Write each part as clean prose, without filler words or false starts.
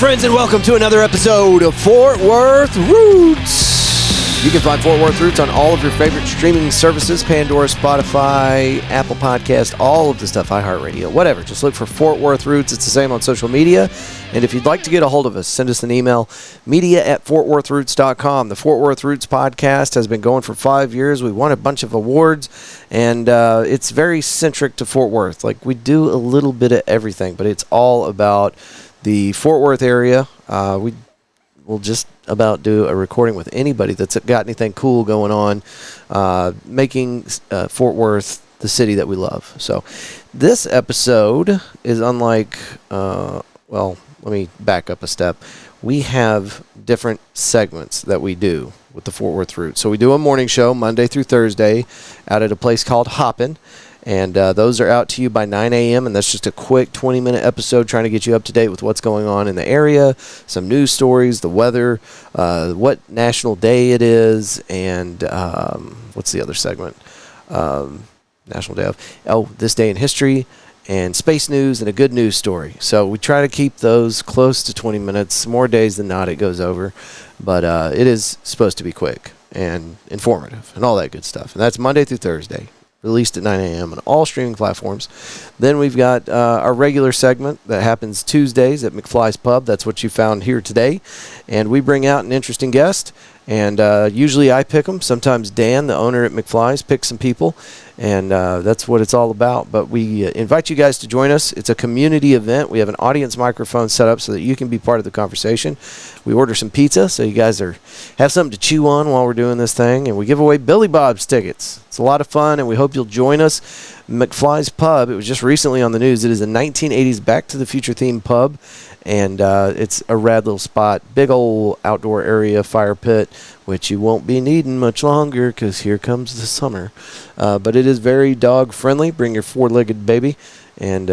friends, and welcome to another episode of Fort Worth Roots. You can find Fort Worth Roots on all of your favorite streaming services, Pandora, Spotify, Apple Podcast, all of the stuff, iHeartRadio, whatever. Just look for Fort Worth Roots. It's the same on social media. And if you'd like to get a hold of us, send us an email, media@fortworthroots.com. The Fort Worth Roots podcast has been going for 5 years. We won a bunch of awards, and it's very centric to Fort Worth. Like, we do a little bit of everything, but it's all about the Fort Worth area. We will just about do a recording with anybody that's got anything cool going on, making Fort Worth the city that we love. So this episode is unlike, well, let me back up a step. We have different segments that we do with the Fort Worth Roots. So we do a morning show Monday through Thursday out at a place called Hoppin. And those are out to you by 9 a.m., and that's just a quick 20-minute episode trying to get you up to date with what's going on in the area, some news stories, the weather, what national day it is, and what's the other segment? National Day of, this day in history, and space news, and a good news story. So we try to keep those close to 20 minutes. More days than not, it goes over. But it is supposed to be quick and informative and all that good stuff. And that's Monday through Thursday. Released at 9 a.m. on all streaming platforms. Then we've got our regular segment that happens Tuesdays at McFly's Pub. That's what you found here today. And we bring out an interesting guest. And usually I pick them. Sometimes Dan, the owner at McFly's, picks some people. And that's what it's all about. But we invite you guys to join us. It's a community event. We have an audience microphone set up so that you can be part of the conversation. We order some pizza so you guys have something to chew on while we're doing this thing. And we give away Billy Bob's tickets. It's a lot of fun, and we hope you'll join us. McFly's Pub, it was just recently on the news. It is a 1980s Back to the Future themed pub. And it's a rad little spot. Big old outdoor area, fire pit, which you won't be needing much longer because here comes the summer. But it is very dog-friendly. Bring your four-legged baby and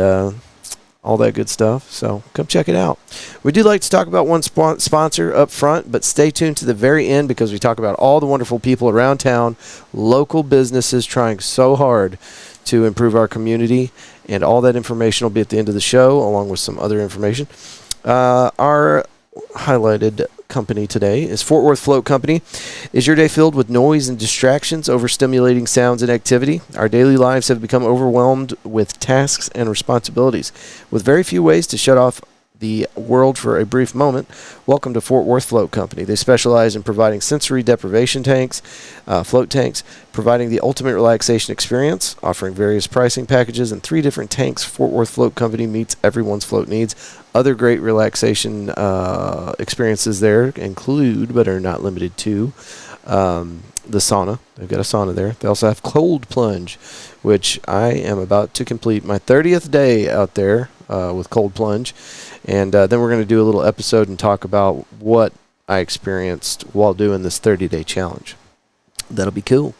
all that good stuff. So come check it out. We do like to talk about one sponsor up front, but stay tuned to the very end because we talk about all the wonderful people around town, local businesses trying so hard to improve our community. And all that information will be at the end of the show, along with some other information. Our highlighted company today is Fort Worth Float Company. Is your day filled with noise and distractions, overstimulating sounds and activity? Our daily lives have become overwhelmed with tasks and responsibilities. With very few ways to shut off the world for a brief moment, welcome to Fort Worth Float Company. They specialize in providing sensory deprivation tanks, float tanks, providing the ultimate relaxation experience, offering various pricing packages and 3 different tanks. Fort Worth Float Company meets everyone's float needs. Other great relaxation experiences there include, but are not limited to, the sauna. They've got a sauna there. They also have cold plunge, which I am about to complete my 30th day out there with cold plunge. And then we're going to do a little episode and talk about what I experienced while doing this 30-day challenge. That'll be cool.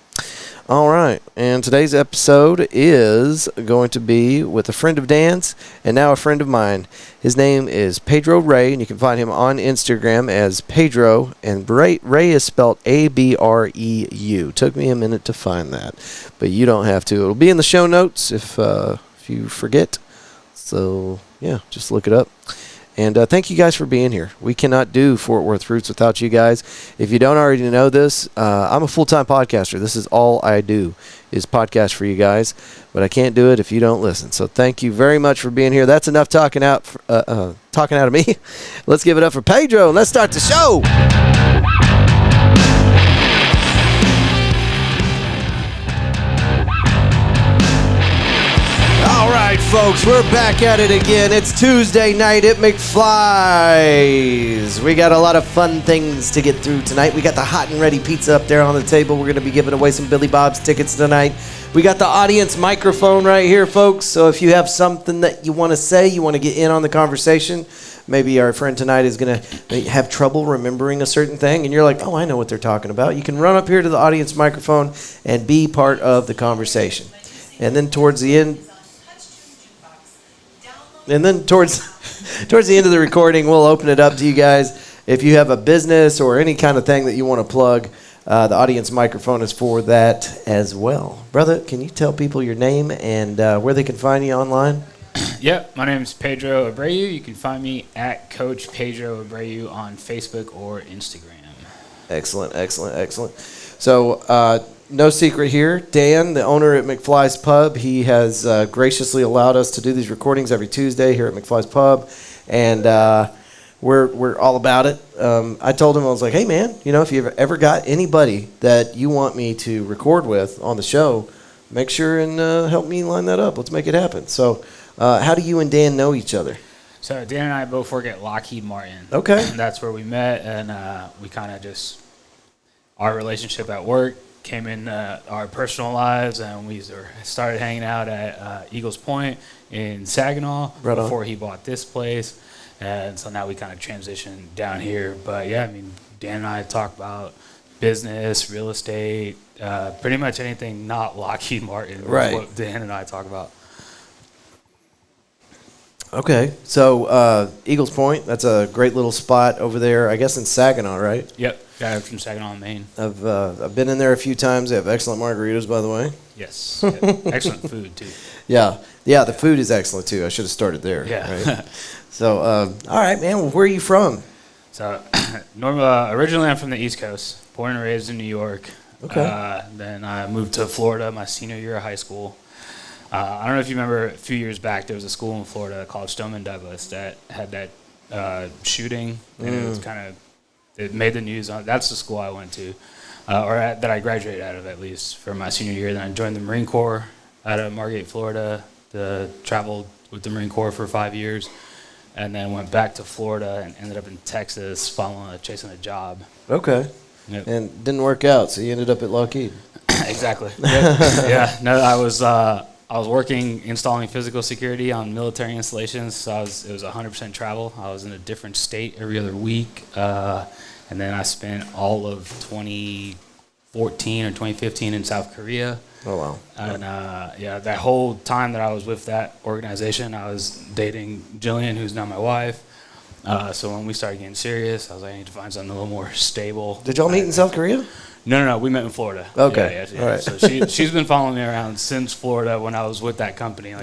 All right, and today's episode is going to be with a friend of Dan's and now a friend of mine. His name is Pedro Ray, and you can find him on Instagram as Pedro, and Ray is spelled Abreu. Took me a minute to find that, but you don't have to. It'll be in the show notes if you forget. So, yeah, just look it up. And thank you guys for being here. We cannot do Fort Worth Roots without you guys. If you don't already know this, I'm a full-time podcaster. This is all I do is podcast for you guys. But I can't do it if you don't listen. So thank you very much for being here. That's enough talking out of me. Let's give it up for Pedro, and let's start the show. All right, folks, we're back at it again. It's Tuesday night at McFly's. We got a lot of fun things to get through tonight. We got the hot and ready pizza up there on the table. We're going to be giving away some Billy Bob's tickets tonight. We got the audience microphone right here, folks. So if you have something that you want to say, you want to get in on the conversation, maybe our friend tonight is going to have trouble remembering a certain thing, and you're like, oh, I know what they're talking about. You can run up here to the audience microphone and be part of the conversation. And then towards the end... And then towards the end of the recording, we'll open it up to you guys. If you have a business or any kind of thing that you want to plug, the audience microphone is for that as well. Brother, can you tell people your name and where they can find you online? Yep, my name is Pedro Abreu. You can find me at Coach Pedro Abreu on Facebook or Instagram. Excellent, excellent, excellent. So, no secret here. Dan, the owner at McFly's Pub, he has graciously allowed us to do these recordings every Tuesday here at McFly's Pub, and we're all about it. I told him, I was like, hey, man, if you've ever got anybody that you want me to record with on the show, make sure and help me line that up. Let's make it happen. So how do you and Dan know each other? So Dan and I both work at Lockheed Martin. Okay. And that's where we met, and we kind of just, our relationship at work came in our personal lives, and we started hanging out at Eagles Point in Saginaw before he bought this place. And so now we kind of transitioned down here. But, yeah, I mean, Dan and I talk about business, real estate, pretty much anything not Lockheed Martin. Right. Is what Dan and I talk about. Okay. So Eagles Point, that's a great little spot over there, I guess in Saginaw, right? Yep. Yeah, I'm from Saginaw, Maine. I've been in there a few times. They have excellent margaritas, by the way. Yes. Yep. Excellent food, too. Yeah. Yeah, the food is excellent, too. I should have started there. Yeah. Right? So, all right, man. Well, where are you from? So, originally I'm from the East Coast, born and raised in New York. Okay. Then I moved to Florida my senior year of high school. I don't know if you remember, a few years back, there was a school in Florida called Stoneman Douglas that had that shooting, and it was it made the news. That's the school I went to, that I graduated out of, at least, for my senior year. Then I joined the Marine Corps out of Margate, Florida, traveled with the Marine Corps for 5 years. And then went back to Florida and ended up in Texas chasing a job. Okay. Yep. And didn't work out, so you ended up at Lockheed. Exactly. Yep. Yeah. No, I was working installing physical security on military installations. So it was 100% travel. I was in a different state every other week, and then I spent all of 2014 or 2015 in South Korea. Oh, wow. And, that whole time that I was with that organization, I was dating Jillian, who's now my wife. So when we started getting serious, I was like, I need to find something a little more stable. Did y'all meet in South Korea? No. We met in Florida. Okay. Yeah. All right. So she's been following me around since Florida when I was with that company.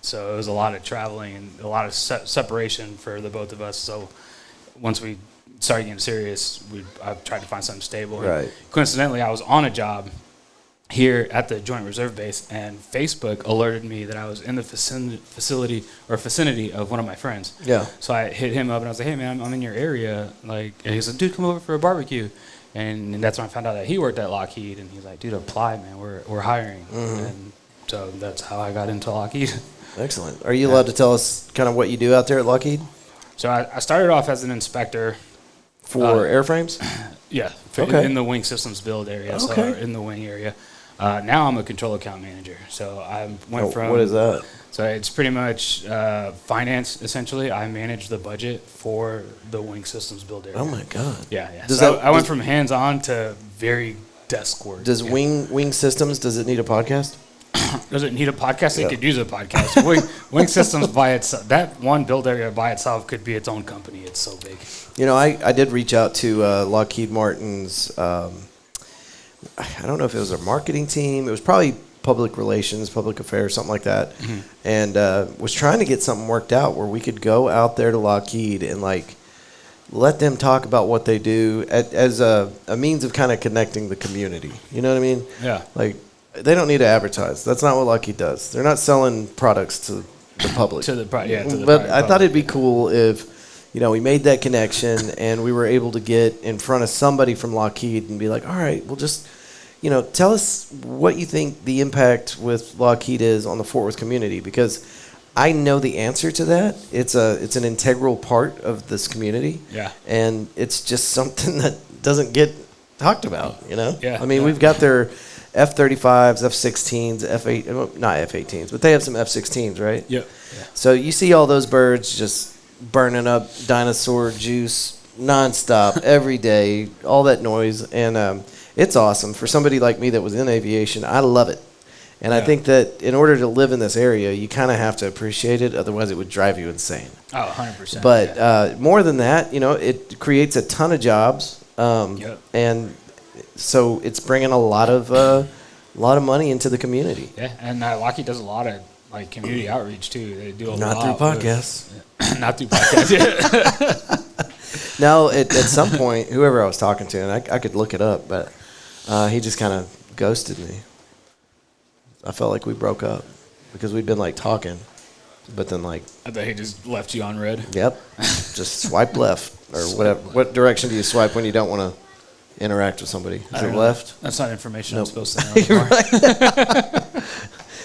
So it was a lot of traveling and a lot of separation for the both of us. So once we started getting serious, I tried to find something stable. Right. And coincidentally, I was on a job here at the Joint Reserve Base, and Facebook alerted me that I was in the vicinity of one of my friends. Yeah. So I hit him up, and I was like, hey, man, I'm in your area. And he's like, dude, come over for a barbecue. And that's when I found out that he worked at Lockheed, and he's like, dude, apply, man. We're hiring. Mm-hmm. And so that's how I got into Lockheed. Excellent. Are you allowed to tell us kind of what you do out there at Lockheed? So I started off as an inspector. For airframes? Yeah. In the wing systems build area. Okay. So in the wing area. Now I'm a control account manager. So I went from... What is that? So it's pretty much finance, essentially. I manage the budget for the wing systems build area. Oh, my God. Yeah. I went from hands-on to very desk work. Does wing systems, does it need a podcast? Does it need a podcast? It could use a podcast. Wing systems by itself, that one build area by itself could be its own company. It's so big. I did reach out to Lockheed Martin's... I don't know if it was a marketing team. It was probably public relations, public affairs, something like that. Mm-hmm. And was trying to get something worked out where we could go out there to Lockheed and let them talk about what they do as a means of kind of connecting the community. You know what I mean? Yeah. They don't need to advertise. That's not what Lockheed does. They're not selling products to the public. But I thought it'd be cool if we made that connection and we were able to get in front of somebody from Lockheed and be like, all right, well, just, tell us what you think the impact with Lockheed is on the Fort Worth community, because I know the answer to that. It's an integral part of this community. Yeah. And it's just something that doesn't get talked about, Yeah. I mean, we've got their F-35s, F-16s, F-8, not F-18s, but they have some F-16s, right? Yep. Yeah. So you see all those birds just burning up dinosaur juice nonstop every day, all that noise, and it's awesome. For somebody like me that was in aviation, I love it. And I think that in order to live in this area, you kind of have to appreciate it, otherwise it would drive you insane. Oh, 100%. But more than that, it creates a ton of jobs, and so it's bringing a lot of money into the community. Yeah, and Lockheed does a lot of like community outreach too. They do a lot. Not through podcasts. Not through podcasts. Yeah. No, at some point, whoever I was talking to, and I could look it up, but he just kind of ghosted me. I felt like we broke up because we'd been like talking, but then like. I thought he just left you on red. Yep, just swipe left or whatever. What direction do you swipe when you don't want to interact with somebody? Is it left? That's not information Nope. I'm supposed to know anymore.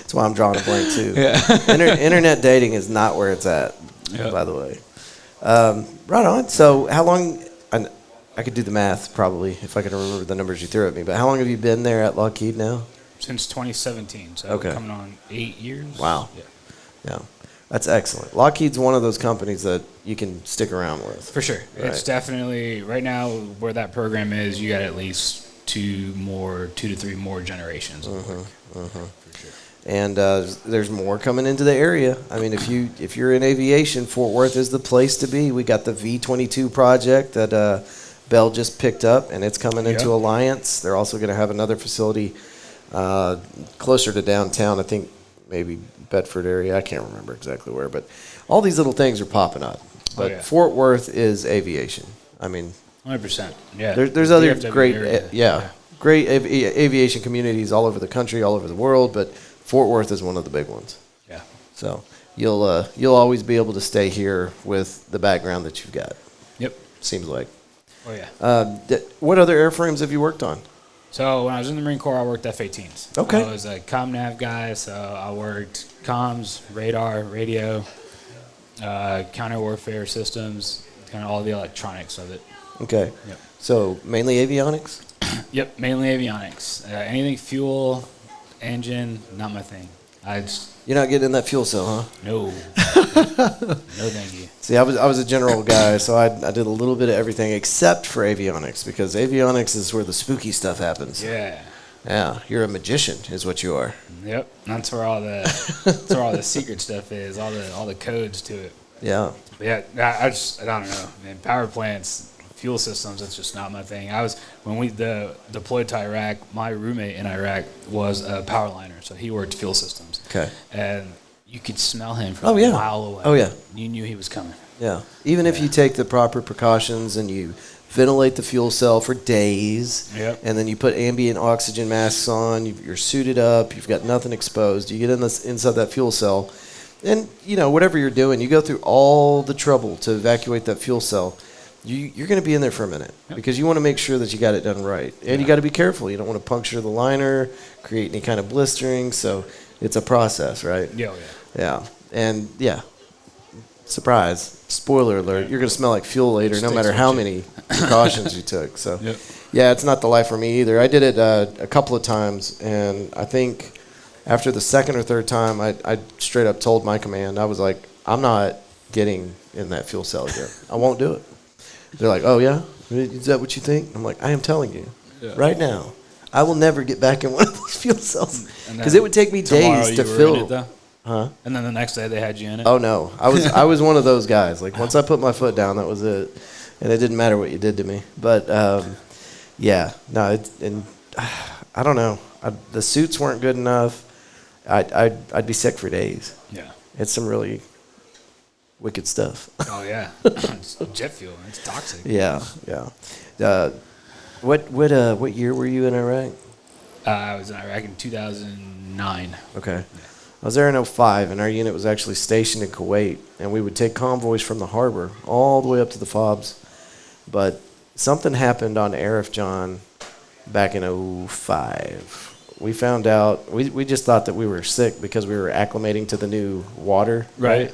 That's why I'm drawing a blank too. Yeah. Internet dating is not where it's at, by the way. Right on. So how long, I could do the math probably if I could remember the numbers you threw at me, but how long have you been there at Lockheed now? Since 2017, so Okay. coming on 8 years. Wow. Yeah. That's excellent. Lockheed's one of those companies that you can stick around with. For sure. Right. It's definitely, right now, where that program is, you got at least 2 to 3 more generations of work. For sure. And there's more coming into the area. I mean, if you're in aviation, Fort Worth is the place to be. We got the V-22 project that Bell just picked up, and it's coming into Alliance. They're also going to have another facility closer to downtown. I think maybe Bedford area. I can't remember exactly where, but all these little things are popping up. But Fort Worth is aviation. I mean, 100%. Yeah. There's other DFW great, area. great aviation communities all over the country, all over the world, but Fort Worth is one of the big ones. Yeah. So you'll always be able to stay here with the background that you've got. Yep. Seems like. Oh yeah. What other airframes have you worked on? So when I was in the Marine Corps, I worked F-18s. Okay. I was a comm nav guy, so I worked comms, radar, radio, counter warfare systems, kind of all the electronics of it. Okay. Yep. So mainly avionics? Yep, mainly avionics. Anything fuel, engine, not my thing. You're not getting in that fuel cell, huh? No. No, thank you. See, I was a general guy, so I did a little bit of everything except for avionics, because avionics is where the spooky stuff happens. Yeah. Yeah, you're a magician, is what you are. Yep, that's where all the secret stuff is, all the codes to it. Yeah. But yeah, I don't know, man. Power plants, fuel systems, that's just not my thing. When we deployed to Iraq, my roommate in Iraq was a power liner, so he worked fuel systems. Okay. And you could smell him from a mile away. Oh, yeah. You knew he was coming. Yeah. Even if you take the proper precautions and you ventilate the fuel cell for days, and then you put ambient oxygen masks on, you're suited up, you've got nothing exposed, you get inside that fuel cell, and, whatever you're doing, you go through all the trouble to evacuate that fuel cell. You're going to be in there for a minute because you want to make sure that you got it done right. And you got to be careful. You don't want to puncture the liner, create any kind of blistering. So it's a process, right? Yeah. And, surprise, spoiler alert, you're going to smell like fuel later no matter how many precautions you took. So, it's not the life for me either. I did it a couple of times, and I think after the second or third time, I straight up told my command, I was like, I'm not getting in that fuel cell again. I won't do it. They're like, oh, yeah? Is that what you think? I'm like, I am telling you right now, I will never get back in one of those fuel cells because it would take me days to fill. Huh? And then the next day they had you in it? Oh, no. I was one of those guys. Like, once I put my foot down, that was it. And it didn't matter what you did to me. But, I don't know. The suits weren't good enough. I'd be sick for days. Yeah. It's some really wicked stuff. Oh, yeah. It's jet fuel. It's toxic. Yeah. What year were you in Iraq? I was in Iraq in 2009. Okay. Yeah. I was there in 2005, and our unit was actually stationed in Kuwait, and we would take convoys from the harbor all the way up to the FOBs. But something happened on Arif John back in 2005. We found out, we just thought that we were sick because we were acclimating to the new water. Right.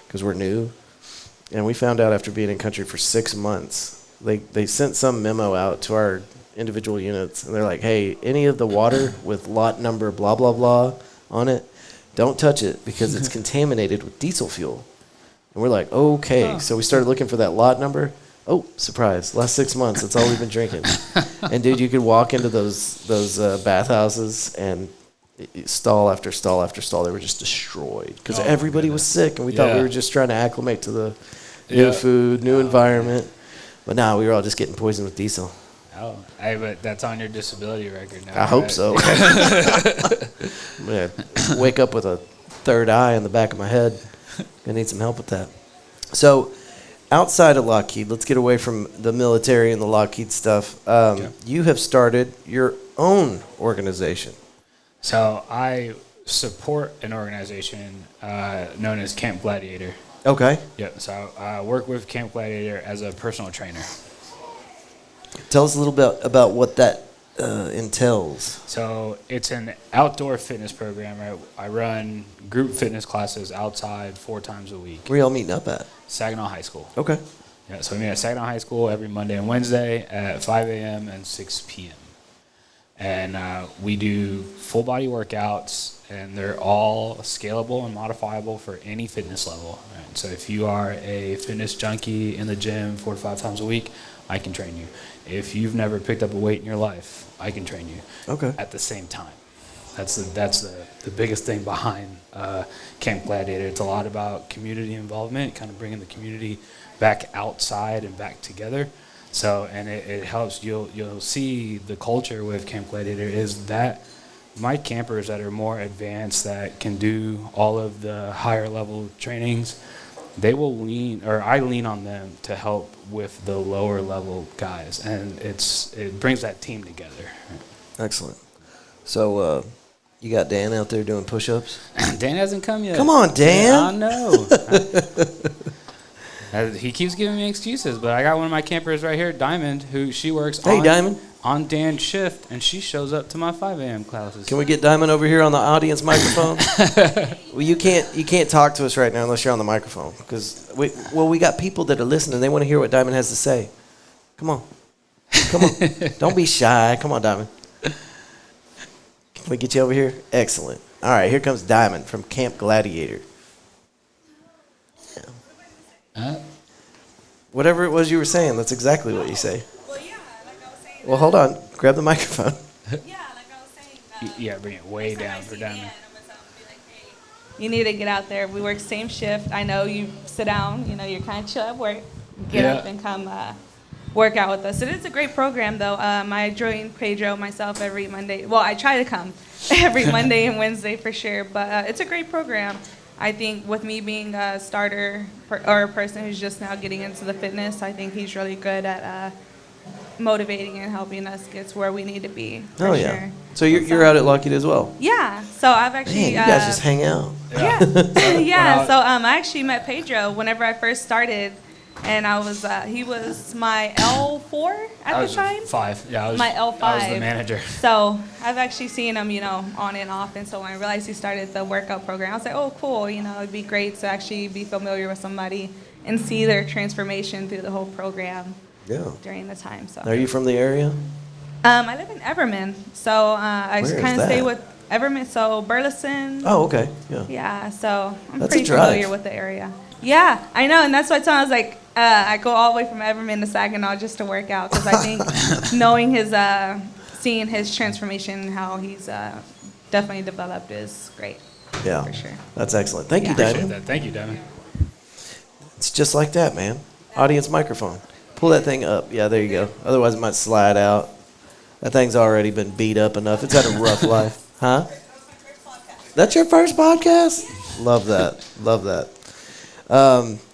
Because we're new. And we found out after being in country for 6 months, they sent some memo out to our individual units, and they're like, hey, any of the water with lot number blah, blah, blah on it, don't touch it because it's contaminated with diesel fuel. And we're like, okay. Oh. So we started looking for that lot number. Oh, surprise. Last 6 months, that's all we've been drinking. And, dude, you could walk into those bathhouses and stall after stall after stall. They were just destroyed because everybody was sick, and we thought we were just trying to acclimate to the new food, new environment. But now we were all just getting poisoned with diesel. Oh, but that's on your disability record now. I hope so. I'm going to wake up with a third eye in the back of my head. I need some help with that. So, outside of Lockheed, let's get away from the military and the Lockheed stuff. You have started your own organization. So I support an organization known as Camp Gladiator. Okay. Yep. So I work with Camp Gladiator as a personal trainer. Tell us a little bit about what that entails. So it's an outdoor fitness program. Right? I run group fitness classes outside 4 times a week. Where y'all meeting up at? Saginaw High School. Okay. Yeah, so we meet at Saginaw High School every Monday and Wednesday at 5 a.m. and 6 p.m. And we do full body workouts, and they're all scalable and modifiable for any fitness level. Right? So if you are a fitness junkie in the gym 4 to 5 times a week, I can train you. If you've never picked up a weight in your life, I can train you. Okay. At the same time. That's the biggest thing behind Camp Gladiator. It's a lot about community involvement, kind of bringing the community back outside and back together. So, and it helps. You'll see the culture with Camp Gladiator is that my campers that are more advanced, that can do all of the higher level trainings, they will I lean on them to help with the lower level guys, and it brings that team together. Excellent. So, you got Dan out there doing push-ups? Dan hasn't come yet. Come on, Dan. I know. He keeps giving me excuses, but I got one of my campers right here, Diamond, who she works on Dan's shift, and she shows up to my 5 a.m. classes. Can we get Diamond over here on the audience microphone? Well, you can't talk to us right now unless you're on the microphone, because we got people that are listening. They want to hear what Diamond has to say. Come on. Don't be shy. Come on, Diamond. Can we get you over here? Excellent. All right, here comes Diamond from Camp Gladiator. Whatever it was you were saying, that's exactly what you say. Well, yeah, like I was saying. Well, hold on. Grab the microphone. Yeah, like I was saying. Yeah, bring it way down for Diamond. You need to get out there. We work same shift. I know you sit down, you're kind of chill at work. Get up and come work out with us. It is a great program, though. I join Pedro myself every Monday. Well, I try to come every Monday and Wednesday for sure, but it's a great program. I think with me being a starter or a person who's just now getting into the fitness, I think he's really good at motivating and helping us get to where we need to be. Oh, yeah. Sure. So you're out at Lockheed as well? Yeah. So I've actually... Man, you guys just hang out. Yeah. Yeah. So I actually met Pedro whenever I first started, and I was he was my L4 at the time. 5. Yeah, I was my L5. I was the manager. So I've actually seen him, on and off, and so when I realized he started the workout program, I was like, oh, cool. It'd be great to actually be familiar with somebody and see their transformation through the whole program. Yeah. During the time. So. Are you from the area? I live in Everman, so I kind of stay with Everman. So Burleson. Oh, okay. Yeah. Yeah. So I'm That's pretty familiar with the area. Yeah, I know, and that's why I told him, I was like, I go all the way from Everman to Saginaw just to work out, because I think knowing seeing his transformation and how he's definitely developed is great. Yeah. For sure. That's excellent. Thank you, Appreciate Diamond. that. Thank you, Diamond. It's just like that, man. Audience microphone. Pull that thing up. Yeah, there you go. Otherwise, it might slide out. That thing's already been beat up enough. It's had a rough life. Huh? That's your first podcast? Love that. Love that.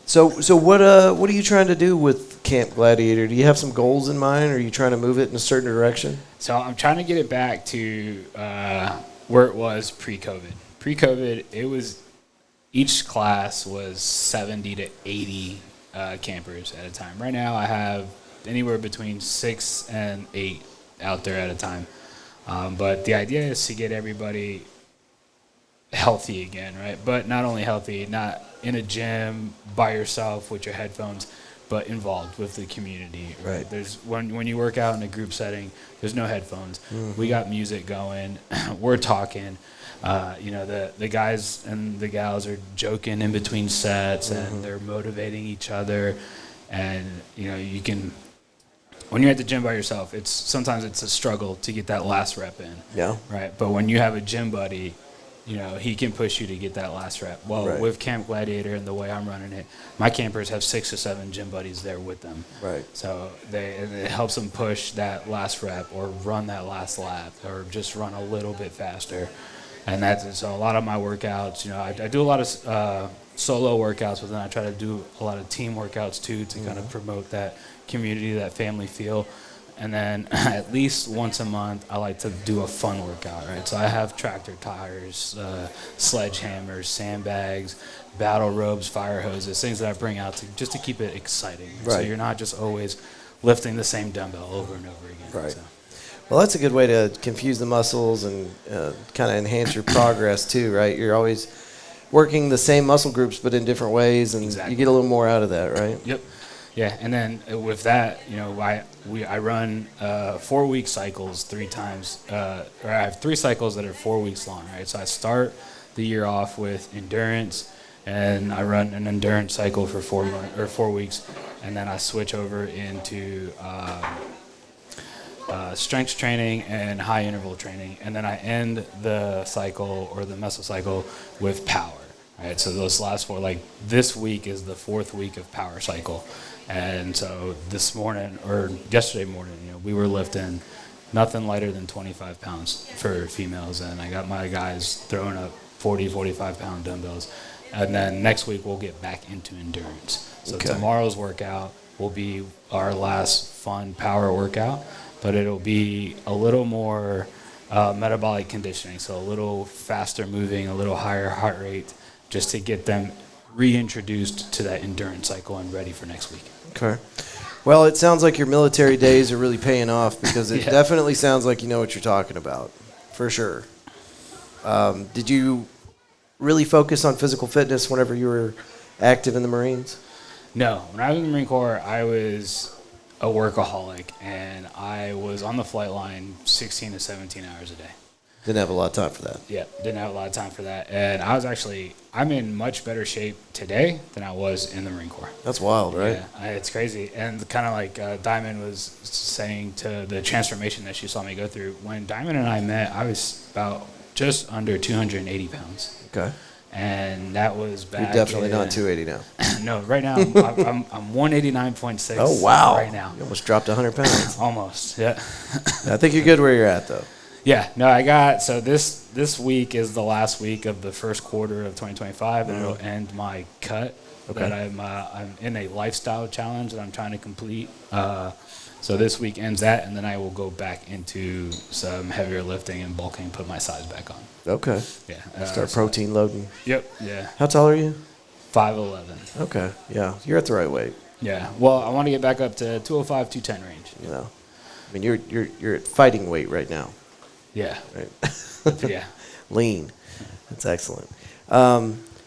So what are you trying to do with Camp Gladiator? Do you have some goals in mind, or are you trying to move it in a certain direction? So I'm trying to get it back to where it was pre-COVID. Pre-COVID, each class was 70 to 80 campers at a time. Right now, I have anywhere between 6 and 8 out there at a time. But the idea is to get everybody healthy again, right? But not only healthy, not in a gym by yourself with your headphones, but involved with the community. Right. There's when you work out in a group setting, there's no headphones. Mm-hmm. We got music going. We're talking. The guys and the gals are joking in between sets, mm-hmm. and they're motivating each other. And you can, when you're at the gym by yourself, sometimes it's a struggle to get that last rep in. Yeah. Right. But when you have a gym buddy, he can push you to get that last rep. Well, right. With Camp Gladiator and the way I'm running it, my campers have 6 or 7 gym buddies there with them. Right. So it helps them push that last rep or run that last lap or just run a little bit faster. And so a lot of my workouts, I do a lot of solo workouts, but then I try to do a lot of team workouts too to kind of promote that community, that family feel. And then at least once a month, I like to do a fun workout, right? So I have tractor tires, sledgehammers, sandbags, battle ropes, fire hoses, things that I bring out just to keep it exciting. Right. So you're not just always lifting the same dumbbell over and over again. Right. So. Well, that's a good way to confuse the muscles and kind of enhance your progress too, right? You're always working the same muscle groups but in different ways, and Exactly. you get a little more out of that, right? Yep. Yeah, and then with that, I run 4-week cycles 3 times, or I have 3 cycles that are 4 weeks long, right? So I start the year off with endurance, and I run an endurance cycle for 4 weeks, and then I switch over into strength training and high interval training, and then I end the cycle or the mesocycle with power. Right, so those last 4, like this week is the 4th week of power cycle, and so this morning or yesterday morning, we were lifting nothing lighter than 25 pounds for females, and I got my guys throwing up 40, 45 pound dumbbells, and then next week we'll get back into endurance. So tomorrow's workout will be our last fun power workout, but it'll be a little more metabolic conditioning, so a little faster moving, a little higher heart rate, just to get them reintroduced to that endurance cycle and ready for next week. Okay. Well, it sounds like your military days are really paying off, because it definitely sounds like you know what you're talking about, for sure. Did you really focus on physical fitness whenever you were active in the Marines? No. When I was in the Marine Corps, I was a workaholic, and I was on the flight line 16 to 17 hours a day. Didn't have a lot of time for that. Yeah, didn't have a lot of time for that. And I'm in much better shape today than I was in the Marine Corps. That's wild, right? Yeah, it's crazy. And kind of like Diamond was saying to the transformation that she saw me go through. When Diamond and I met, I was about just under 280 pounds. Okay. And that was back. You're definitely not 280 now. No, right now I'm 189.6. Oh, wow. Right now. You almost dropped 100 pounds. Almost, yeah. I think you're good where you're at, though. Yeah, no, so this week is the last week of the first quarter of 2025, and it'll end my cut that I'm in a lifestyle challenge that I'm trying to complete. So this week ends that, and then I will go back into some heavier lifting and bulking, put my size back on. Okay. Yeah. Start protein loading. Yep. Yeah. How tall are you? 5'11". Okay. Yeah, you're at the right weight. Yeah. Well, I want to get back up to 205, 210 range. You know, I mean, you're at fighting weight right now. Yeah. Right. Yeah. Lean. That's excellent.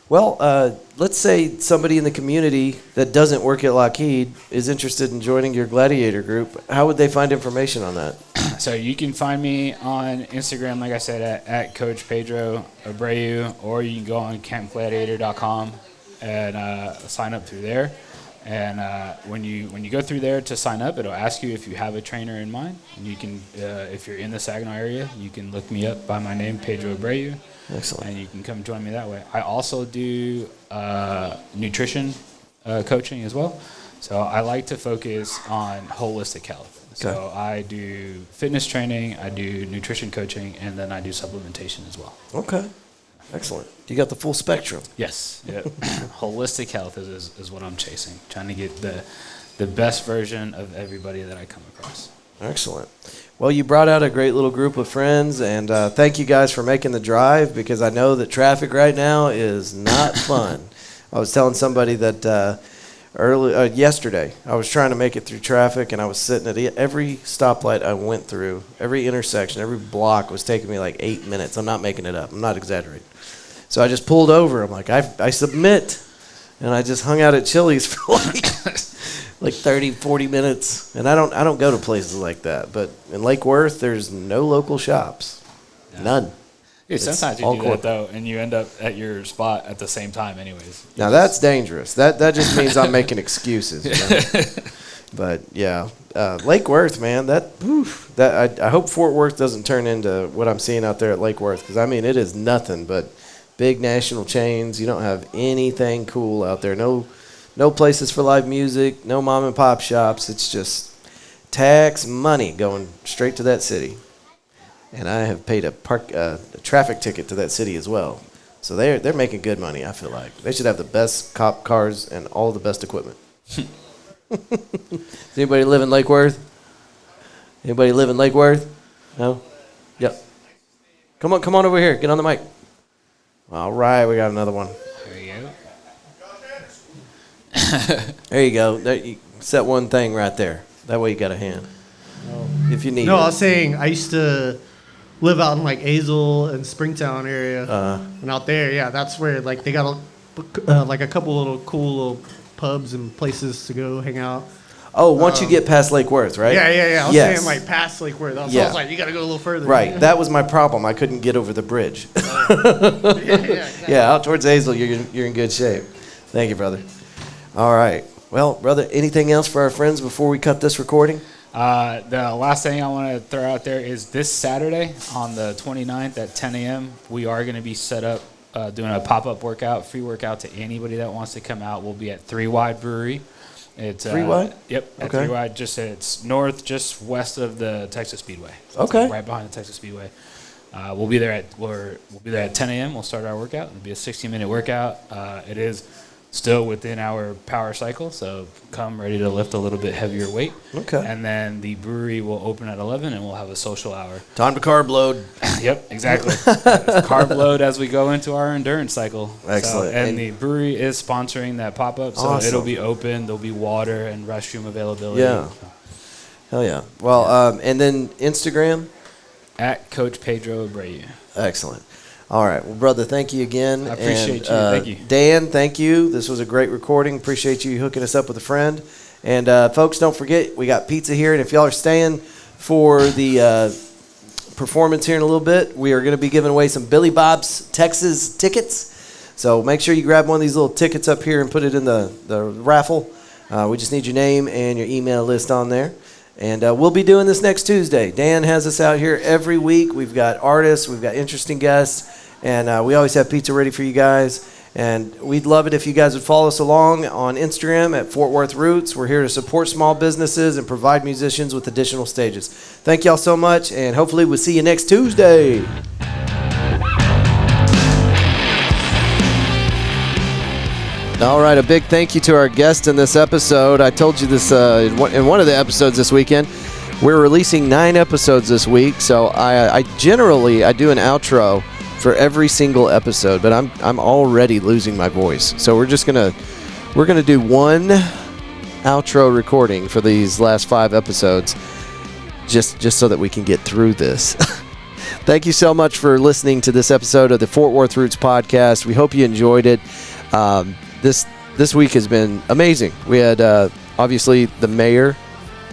Let's say somebody in the community that doesn't work at Lockheed is interested in joining your Gladiator group. How would they find information on that? So you can find me on Instagram, like I said, at Coach Pedro Abreu, or you can go on campgladiator.com and sign up through there. And when you go through there to sign up, it'll ask you if you have a trainer in mind. And you can, if you're in the Saginaw area, you can look me up by my name, Pedro Abreu. Excellent. And you can come join me that way. I also do nutrition coaching as well. So I like to focus on holistic health. Okay. So I do fitness training, I do nutrition coaching, and then I do supplementation as well. Okay. Excellent. You got the full spectrum. Yes. Yep. Holistic health is what I'm chasing, trying to get the best version of everybody that I come across. Excellent. Well, you brought out a great little group of friends, and thank you guys for making the drive, because I know that traffic right now is not fun. I was telling somebody that yesterday I was trying to make it through traffic, and I was sitting at every stoplight I went through, every intersection, every block was taking me like 8 minutes. I'm not making it up. I'm not exaggerating. So I just pulled over. I'm like, I submit. And I just hung out at Chili's for like 30, 40 minutes. And I don't go to places like that. But in Lake Worth, there's no local shops. Yeah. None. Dude, sometimes you do that, though, and you end up at your spot at the same time anyways. Now, that's dangerous. That just means I'm making excuses. You know? But, yeah, Lake Worth, man, I hope Fort Worth doesn't turn into what I'm seeing out there at Lake Worth, because, I mean, it is nothing but big national chains. You don't have anything cool out there. No places for live music, no mom and pop shops. It's just tax money going straight to that city. and I have paid a traffic ticket to that city as well. So they're making good money. I feel like they should have the best cop cars and all the best equipment. Does anybody live in Lake Worth? Anybody live in Lake Worth? No? Yep. Come on over here. Get on the mic. All right, we got another one. There you go. There you go. There, you set one thing right there. That way you got a hand. If you need it. No, I was saying I used to live out in like Azle and Springtown area, and out there, yeah, that's where like they got like a couple little cool little pubs and places to go hang out. Oh, once you get past Lake Worth, right? Yeah. I was Yes. saying like past Lake Worth. So I Yeah. was like, you got to go a little further. Right. That was my problem. I couldn't get over the bridge. Exactly. Yeah, out towards Azle, you're in good shape. Thank you, brother. All right. Well, brother, anything else for our friends before we cut this recording? The last thing I want to throw out there is this Saturday on the 29th at 10 a.m. we are going to be set up doing a pop-up workout, free workout to anybody that wants to come out. We'll be at 3 Wide Brewery. It's 3 Wide? Yep, at Okay. 3 Wide. It's north, just west of the Texas Speedway. So Okay. it's right behind the Texas Speedway. We'll be there at 10 a.m. We'll start our workout. It'll be a 60-minute workout. It is still within our power cycle, so come ready to lift a little bit heavier weight. Okay. And then the brewery will open at 11, and we'll have a social hour. Time to carb load. Yep, exactly. Carb load as we go into our endurance cycle. Excellent. So, and And- the brewery is sponsoring that pop-up, so Awesome. it'll be open. There'll be water and restroom availability. Yeah. Hell yeah. Well, and then Instagram? At Coach Pedro Abreu. Excellent. All right. Well, brother, thank you again. I appreciate you. Thank you. Dan, thank you. This was a great recording. Appreciate you hooking us up with a friend. And, folks, don't forget, we got pizza here. And if y'all are staying for the performance here in a little bit, we are going to be giving away some Billy Bob's Texas tickets. So make sure you grab one of these little tickets up here and put it in the raffle. We just need your name and your email list on there. And we'll be doing this next Tuesday. Dan has us out here every week. We've got artists. We've got interesting guests. And we always have pizza ready for you guys. And we'd love it if you guys would follow us along on Instagram at Fort Worth Roots. We're here to support small businesses and provide musicians with additional stages. Thank y'all so much, and hopefully we'll see you next Tuesday. All right, a big thank you to our guest in this episode. I told you this in one of the episodes this weekend. We're releasing 9 episodes this week, so I generally do an outro for every single episode, but I'm already losing my voice. So we're gonna do one outro recording for these last 5 episodes, just so that we can get through this. Thank you so much for listening to this episode of the Fort Worth Roots podcast. We hope you enjoyed it. This week has been amazing. We had obviously the mayor,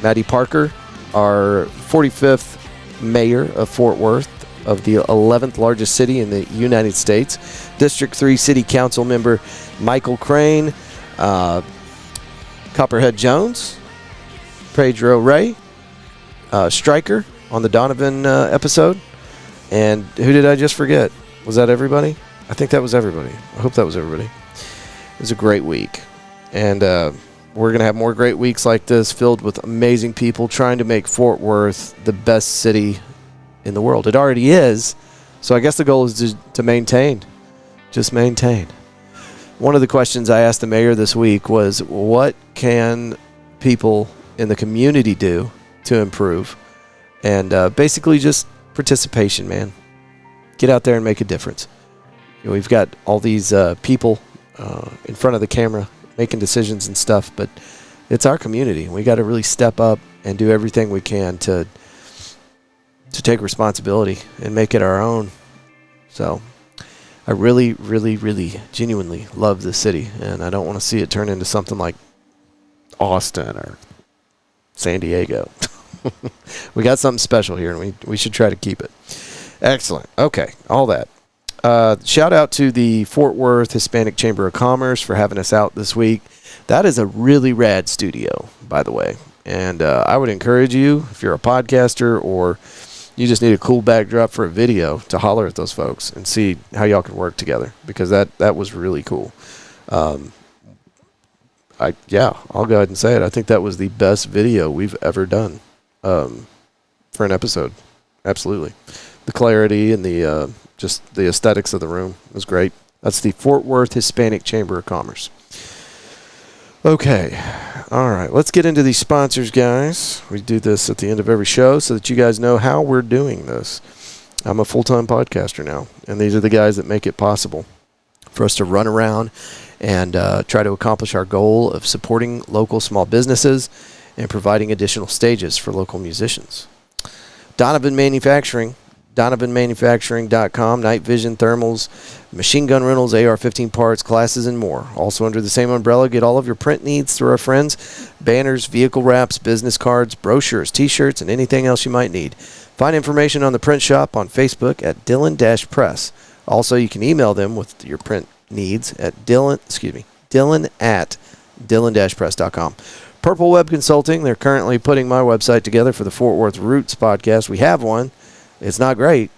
Maddie Parker, our 45th mayor of Fort Worth, of the 11th largest city in the United States. District 3 City Council member Michael Crane, Copperhead Jones, Pedro Ray, Stryker on the Donovan episode. And who did I just forget? Was that everybody? I think that was everybody. I hope that was everybody. It was a great week. And we're going to have more great weeks like this, filled with amazing people trying to make Fort Worth the best city in the world. It already is. So I guess the goal is to maintain. Just maintain. One of the questions I asked the mayor this week was, what can people in the community do to improve? And basically just participation, man. Get out there and make a difference. You know, we've got all these people in front of the camera making decisions and stuff, but it's our community. We got to really step up and do everything we can to take responsibility and make it our own. So I really, really, really genuinely love this city, and I don't want to see it turn into something like Austin or San Diego. We got something special here, and we should try to keep it. Excellent. Okay, all that. Shout out to the Fort Worth Hispanic Chamber of Commerce for having us out this week. That is a really rad studio, by the way. And I would encourage you, if you're a podcaster or you just need a cool backdrop for a video, to holler at those folks and see how y'all can work together, because that was really cool. I'll go ahead and say it. I think that was the best video we've ever done for an episode. Absolutely. The clarity and the just the aesthetics of the room was great. That's the Fort Worth Hispanic Chamber of Commerce. Okay. All right. Let's get into these sponsors, guys. We do this at the end of every show so that you guys know how we're doing this. I'm a full-time podcaster now, and these are the guys that make it possible for us to run around and try to accomplish our goal of supporting local small businesses and providing additional stages for local musicians. Donovan Manufacturing, DonovanManufacturing.com, night vision, thermals, machine gun rentals, AR-15 parts, classes, and more. Also under the same umbrella, get all of your print needs through our friends. Banners, vehicle wraps, business cards, brochures, T-shirts, and anything else you might need. Find information on the print shop on Facebook at Dylan-Press. Also, you can email them with your print needs at Dylan at Dylan-Press.com. Purple Web Consulting, they're currently putting my website together for the Fort Worth Roots podcast. We have one. It's not great,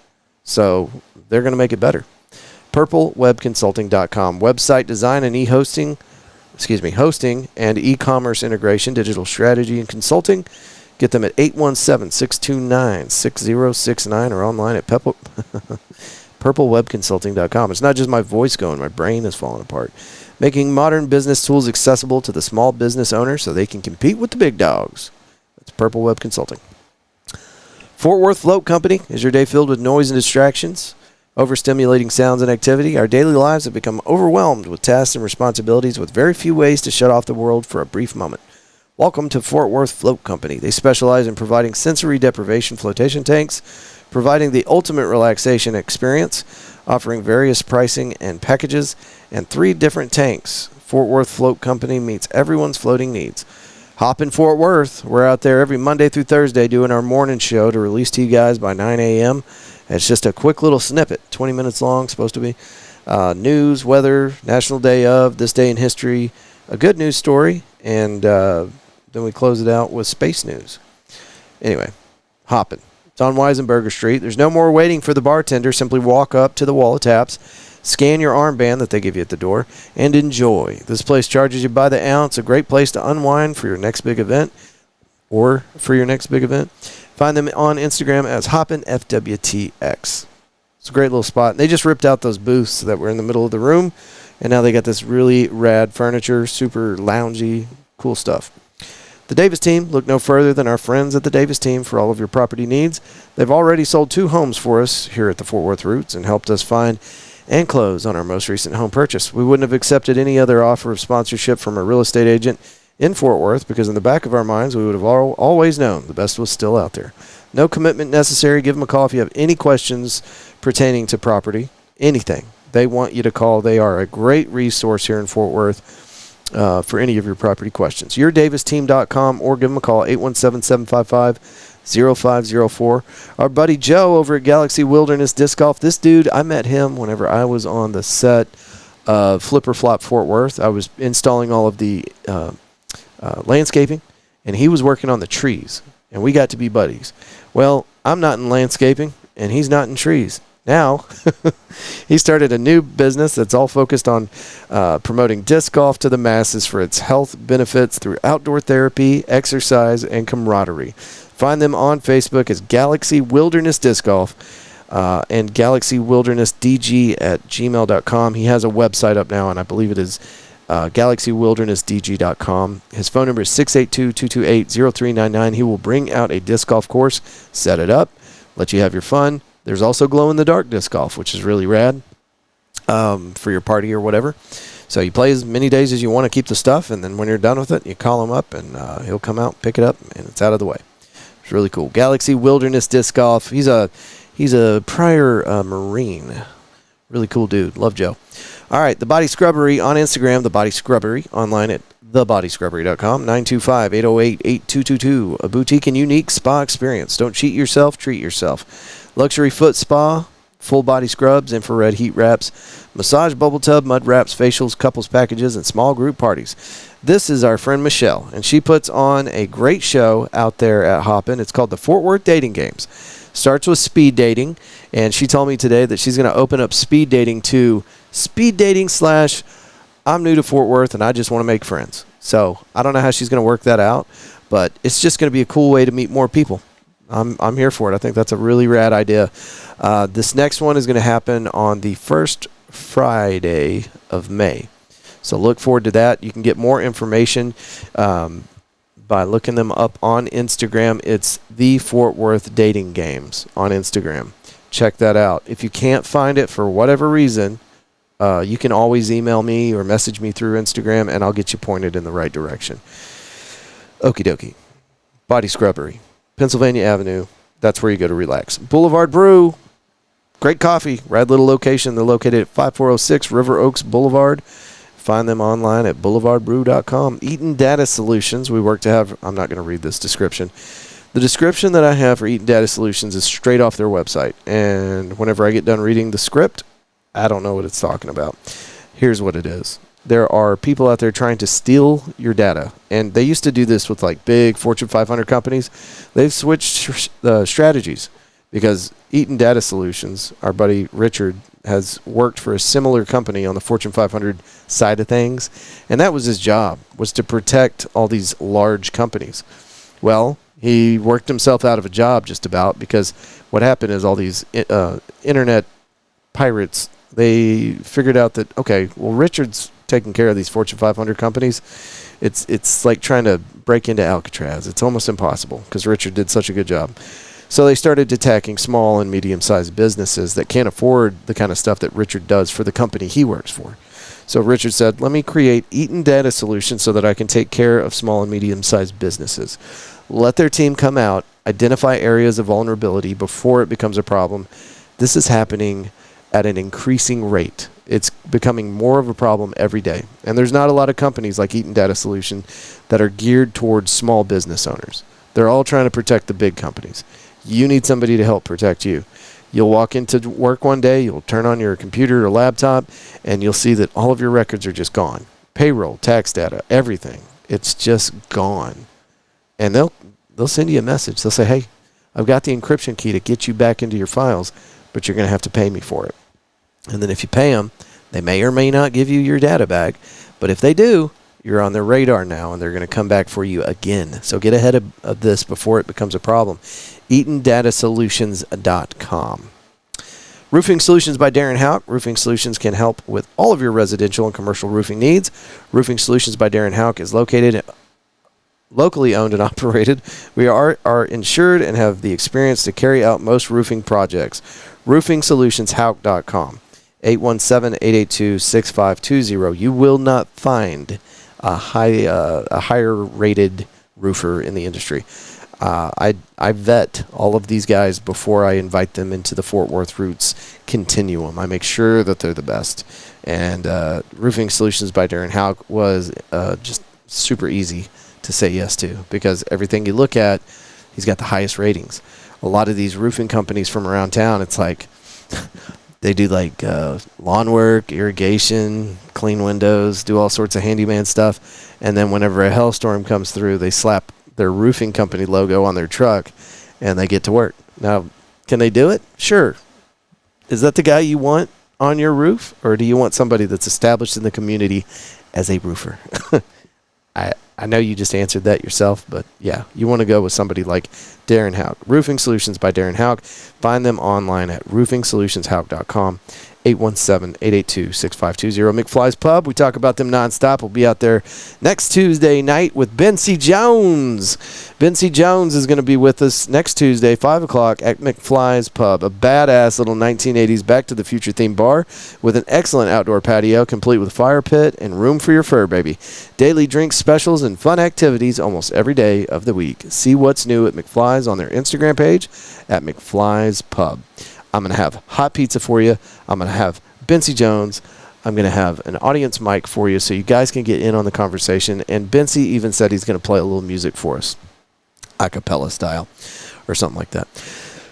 so they're going to make it better. PurpleWebConsulting.com. Website design and hosting and e-commerce integration, digital strategy and consulting. Get them at 817-629-6069 or online at PurpleWebConsulting.com. It's not just my voice going. My brain is falling apart. Making modern business tools accessible to the small business owner so they can compete with the big dogs. That's Purple Web Consulting. Fort Worth Float Company. Is your day filled with noise and distractions? Overstimulating sounds and activity? Our daily lives have become overwhelmed with tasks and responsibilities with very few ways to shut off the world for a brief moment. Welcome to Fort Worth Float Company. They specialize in providing sensory deprivation flotation tanks, providing the ultimate relaxation experience, offering various pricing and packages, and 3 different tanks. Fort Worth Float Company meets everyone's floating needs. Hoppin Fort Worth. We're out there every Monday through Thursday doing our morning show to release to you guys by 9 a.m. It's just a quick little snippet, 20 minutes long, supposed to be. News, weather, National Day of, This Day in History, a good news story, and then we close it out with space news. Anyway, Hoppin. It's on Weisenberger Street. There's no more waiting for the bartender. Simply walk up to the wall of taps, scan your armband that they give you at the door, and enjoy. This place charges you by the ounce. A great place to unwind for your next big event. Find them on Instagram as HoppinFWTX. It's a great little spot. They just ripped out those booths that were in the middle of the room, and now they got this really rad furniture, super loungy, cool stuff. The Davis team, look no further than our friends at the Davis team for all of your property needs. They've already sold 2 homes for us here at the Fort Worth Roots and helped us find and close on our most recent home purchase. We wouldn't have accepted any other offer of sponsorship from a real estate agent in Fort Worth because in the back of our minds, we would have always known the best was still out there. No commitment necessary. Give them a call if you have any questions pertaining to property, anything. They want you to call. They are a great resource here in Fort Worth for any of your property questions. YourDavisTeam.com or give them a call, 817-755-0504. Our buddy Joe over at Galaxy Wilderness Disc Golf. This dude, I met him whenever I was on the set of Flipper Flop Fort Worth. I was installing all of the landscaping, and he was working on the trees, and we got to be buddies. Well, I'm not in landscaping, and he's not in trees. Now, he started a new business that's all focused on promoting disc golf to the masses for its health benefits through outdoor therapy, exercise, and camaraderie. Find them on Facebook as Galaxy Wilderness Disc Golf and GalaxyWildernessDG@gmail.com. He has a website up now, and I believe it is GalaxyWildernessDG.com. His phone number is 682-228-0399. He will bring out a disc golf course, set it up, let you have your fun. There's also glow-in-the-dark disc golf, which is really rad for your party or whatever. So you play as many days as you want to keep the stuff, and then when you're done with it, you call him up, and he'll come out, pick it up, and it's out of the way. It's really cool. Galaxy Wilderness Disc Golf. He's a prior Marine. Really cool dude. Love Joe. All right, The Body Scrubbery on Instagram, The Body Scrubbery, online at thebodyscrubbery.com, 925-808-8222. A boutique and unique spa experience. Don't cheat yourself, treat yourself. Luxury foot spa, full body scrubs, infrared heat wraps, massage bubble tub, mud wraps, facials, couples packages, and small group parties. This is our friend Michelle, and she puts on a great show out there at Hoppin. It's called the Fort Worth Dating Games. Starts with speed dating, and she told me today that she's going to open up speed dating to speed dating / I'm new to Fort Worth and I just want to make friends. So I don't know how she's going to work that out, but it's just going to be a cool way to meet more people. I'm here for it. I think that's a really rad idea. This next one is going to happen on the first Friday of May. So look forward to that. You can get more information by looking them up on Instagram. It's the Fort Worth Dating Games on Instagram. Check that out. If you can't find it for whatever reason, you can always email me or message me through Instagram, and I'll get you pointed in the right direction. Okie dokie. Body Scrubbery, Pennsylvania Avenue. That's where you go to relax. Boulevard Brew. Great coffee. Rad little location. They're located at 5406 River Oaks Boulevard. Find them online at boulevardbrew.com. Eaton Data Solutions. We work to have, I'm not going to read this description. The description that I have for Eaton Data Solutions is straight off their website. And whenever I get done reading the script, I don't know what it's talking about. Here's what it is. There are people out there trying to steal your data. And they used to do this with like big Fortune 500 companies. They've switched strategies because Eaton Data Solutions, our buddy Richard, has worked for a similar company on the Fortune 500 side of things. And that was his job, was to protect all these large companies. Well, he worked himself out of a job just about because what happened is all these internet pirates, they figured out that, okay, well, Richard's taking care of these Fortune 500 companies. It's like trying to break into Alcatraz. It's almost impossible because Richard did such a good job. So they started attacking small and medium-sized businesses that can't afford the kind of stuff that Richard does for the company he works for. So Richard said, let me create Eaton Data Solutions so that I can take care of small and medium-sized businesses. Let their team come out, identify areas of vulnerability before it becomes a problem. This is happening at an increasing rate. It's becoming more of a problem every day. And there's not a lot of companies like Eaton Data Solution that are geared towards small business owners. They're all trying to protect the big companies. You need somebody to help protect you. You'll walk into work one day, you'll turn on your computer or laptop, and you'll see that all of your records are just gone. Payroll, tax data, everything. It's just gone. And they'll send you a message. They'll say, hey, I've got the encryption key to get you back into your files, but you're going to have to pay me for it. And then if you pay them, they may or may not give you your data back. But if they do, you're on their radar now, and they're going to come back for you again. So get ahead of this before it becomes a problem. EatonDataSolutions.com. Roofing Solutions by Darren Houck. Roofing Solutions can help with all of your residential and commercial roofing needs. Roofing Solutions by Darren Houck is located locally owned and operated. We are insured and have the experience to carry out most roofing projects. RoofingSolutionsHouck.com. 817-882-6520. You will not find a higher rated roofer in the industry. I vet all of these guys before I invite them into the Fort Worth Roots continuum. I make sure that they're the best. And Roofing Solutions by Darren Houck was just super easy to say yes to because everything you look at, he's got the highest ratings. A lot of these roofing companies from around town, it's like they do like lawn work, irrigation, clean windows, do all sorts of handyman stuff. And then whenever a hailstorm comes through, they slap their roofing company logo on their truck and they get to work. Now, can they do it? Sure. Is that the guy you want on your roof? Or do you want somebody that's established in the community as a roofer? I know you just answered that yourself, but yeah, you want to go with somebody like Darren Houck. Roofing Solutions by Darren Houck. Find them online at roofingsolutionsHouck.com. 817-882-6520. McFly's Pub. We talk about them nonstop. We'll be out there next Tuesday night with Ben C. Jones. Ben C. Jones is going to be with us next Tuesday, 5 o'clock at McFly's Pub, a badass little 1980s Back to the Future themed bar with an excellent outdoor patio complete with fire pit and room for your fur baby. Daily drinks, specials, and fun activities almost every day of the week. See what's new at McFly's on their Instagram page at McFly's Pub. I'm going to have hot pizza for you. I'm going to have Bency Jones. I'm going to have an audience mic for you so you guys can get in on the conversation. And Bency even said he's going to play a little music for us, a cappella style or something like that.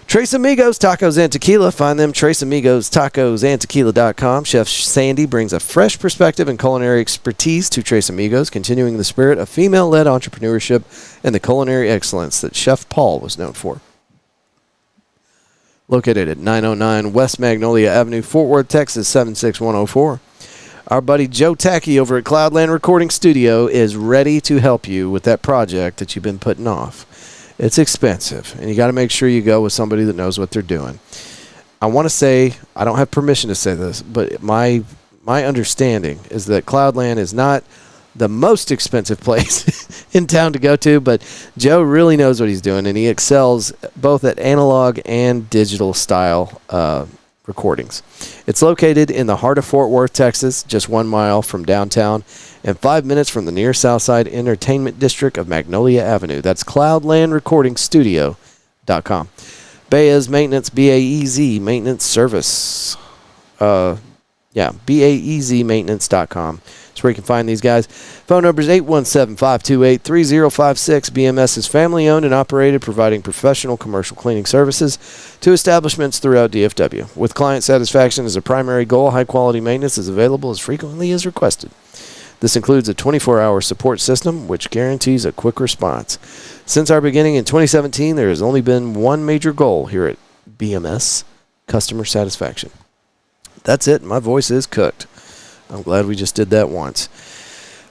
Tres Amigos Tacos and Tequila. Find them, Tres Amigos Tacos and Tequila.com. Chef Sandy brings a fresh perspective and culinary expertise to Tres Amigos, continuing the spirit of female-led entrepreneurship and the culinary excellence that Chef Paul was known for. Located at 909 West Magnolia Avenue, Fort Worth, Texas, 76104. Our buddy Joe Tacky over at Cloudland Recording Studio is ready to help you with that project that you've been putting off. It's expensive, and you got to make sure you go with somebody that knows what they're doing. I want to say, I don't have permission to say this, but my understanding is that Cloudland is not the most expensive place in town to go to, but Joe really knows what he's doing, and he excels both at analog and digital style recordings. It's located in the heart of Fort Worth, Texas, just 1 mile from downtown and 5 minutes from the near Southside Entertainment District of Magnolia Avenue. That's cloudlandrecordingstudio.com. Baez Maintenance, B-A-E-Z Maintenance Service. BAEZMaintenance.com. That's where you can find these guys. Phone number is 817-528-3056. BMS is family owned and operated, providing professional commercial cleaning services to establishments throughout DFW. With client satisfaction as a primary goal, high quality maintenance is available as frequently as requested. This includes a 24-hour support system, which guarantees a quick response. Since our beginning in 2017, there has only been one major goal here at BMS: customer satisfaction. That's it. My voice is cooked. I'm glad we just did that once.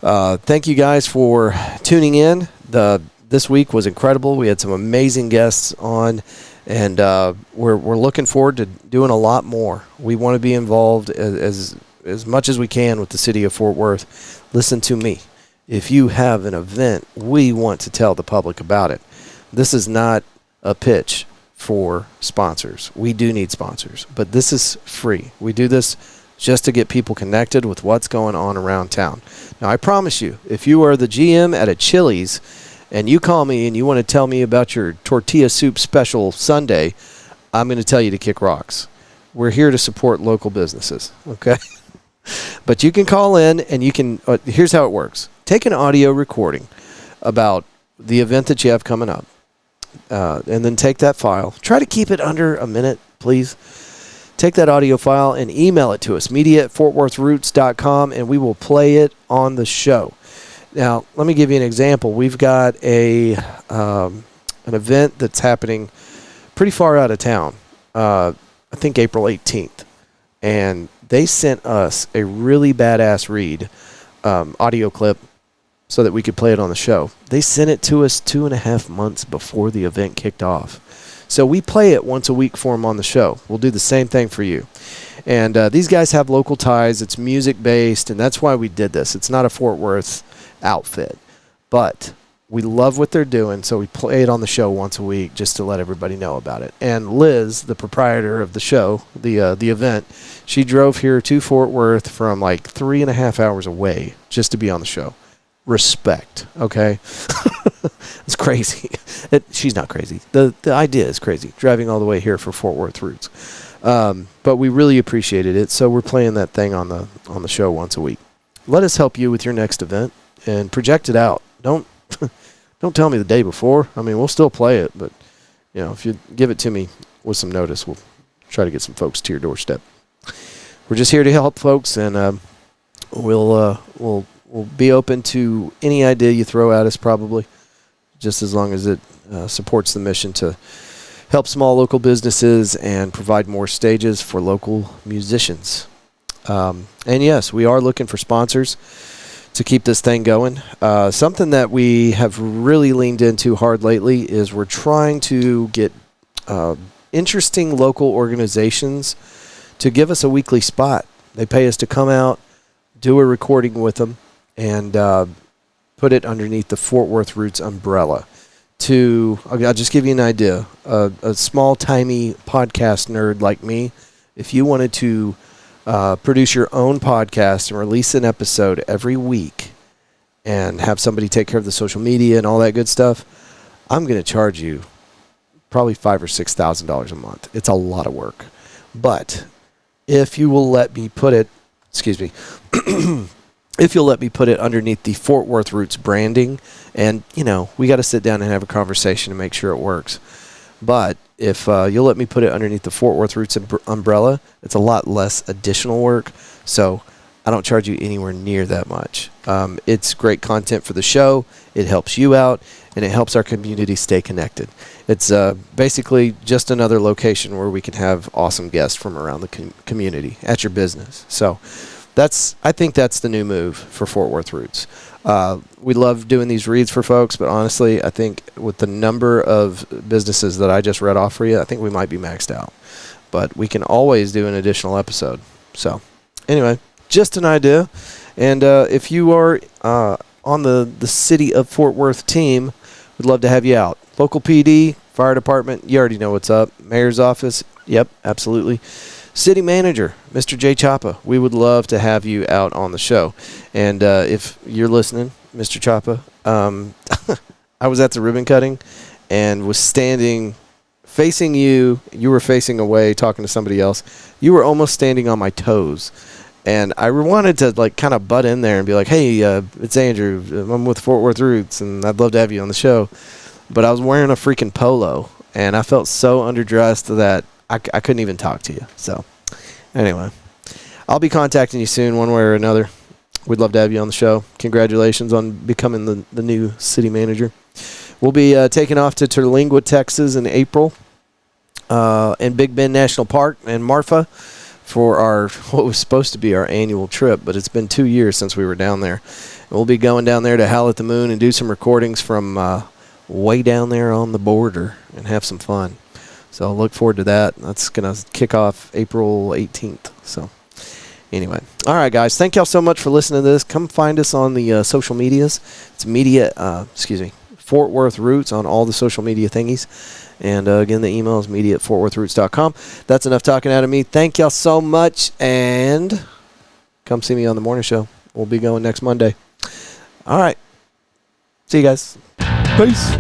Thank you guys for tuning in. This week was incredible. We had some amazing guests on, and we're looking forward to doing a lot more. We want to be involved as much as we can with the city of Fort Worth. Listen to me. If you have an event, we want to tell the public about it. This is not a pitch for sponsors. We do need sponsors, but this is free. We do this just to get people connected with what's going on around town. Now, I promise you, if you are the GM at a Chili's and you call me and you want to tell me about your tortilla soup special Sunday, I'm going to tell you to kick rocks. We're here to support local businesses, okay? But you can call in and you can, here's how it works. Take an audio recording about the event that you have coming up, and then take that file. Try to keep it under a minute, please. Take that audio file and email it to us, media@fortworthroots.com, and we will play it on the show. Now, let me give you an example. We've got an event that's happening pretty far out of town, I think April 18th, and they sent us a really badass read audio clip so that we could play it on the show. They sent it to us 2.5 months before the event kicked off. So we play it once a week for them on the show. We'll do the same thing for you. And these guys have local ties. It's music-based, and that's why we did this. It's not a Fort Worth outfit. But we love what they're doing, so we play it on the show once a week just to let everybody know about it. And Liz, the proprietor of the show, the event, she drove here to Fort Worth from like 3.5 hours away just to be on the show. Respect, okay? It's crazy. She's not crazy. The idea is crazy, driving all the way here for Fort Worth Roots. But we really appreciated it, so we're playing that thing on the show once a week. Let us help you with your next event and project it out. Don't tell me the day before. I mean, we'll still play it, but you know, if you give it to me with some notice, we'll try to get some folks to your doorstep. We're just here to help folks, and we'll be open to any idea you throw at us, probably, just as long as it supports the mission to help small local businesses and provide more stages for local musicians. And yes, we are looking for sponsors to keep this thing going. Something that we have really leaned into hard lately is we're trying to get interesting local organizations to give us a weekly spot. They pay us to come out, do a recording with them, and put it underneath the Fort Worth Roots umbrella. I'll just give you an idea. A small, tiny podcast nerd like me, if you wanted to produce your own podcast and release an episode every week and have somebody take care of the social media and all that good stuff, I'm going to charge you probably $5,000 or $6,000 a month. It's a lot of work. But if you will let me put it, if you'll let me put it underneath the Fort Worth Roots branding, and, you know, we got to sit down and have a conversation to make sure it works. But if you'll let me put it underneath the Fort Worth Roots umbrella, it's a lot less additional work. So I don't charge you anywhere near that much. It's great content for the show. It helps you out, and it helps our community stay connected. It's basically just another location where we can have awesome guests from around the community at your business. So I think that's the new move for Fort Worth Roots. We love doing these reads for folks, but honestly, I think with the number of businesses that I just read off for you, I think we might be maxed out. But we can always do an additional episode. So, anyway, just an idea. And if you are on the City of Fort Worth team, we'd love to have you out. Local PD, fire department, you already know what's up. Mayor's office, yep, absolutely. City manager, Mr. J. Chapa, we would love to have you out on the show. And if you're listening, Mr. Chapa, I was at the ribbon cutting and was standing facing you. You were facing away talking to somebody else. You were almost standing on my toes. And I wanted to like kind of butt in there and be like, hey, it's Andrew. I'm with Fort Worth Roots, and I'd love to have you on the show. But I was wearing a freaking polo, and I felt so underdressed that I couldn't even talk to you. So anyway, I'll be contacting you soon one way or another. We'd love to have you on the show. Congratulations on becoming the new city manager. We'll be taking off to Terlingua, Texas in April, and Big Bend National Park and Marfa for our what was supposed to be our annual trip, but it's been 2 years since we were down there. And we'll be going down there to Howl at the Moon and do some recordings from way down there on the border and have some fun. So I'll look forward to that. That's going to kick off April 18th. So anyway. All right, guys. Thank y'all so much for listening to this. Come find us on the social medias. It's Fort Worth Roots on all the social media thingies. And again, the email is media@fortworthroots.com. That's enough talking out of me. Thank y'all so much. And come see me on the morning show. We'll be going next Monday. All right. See you guys. Peace.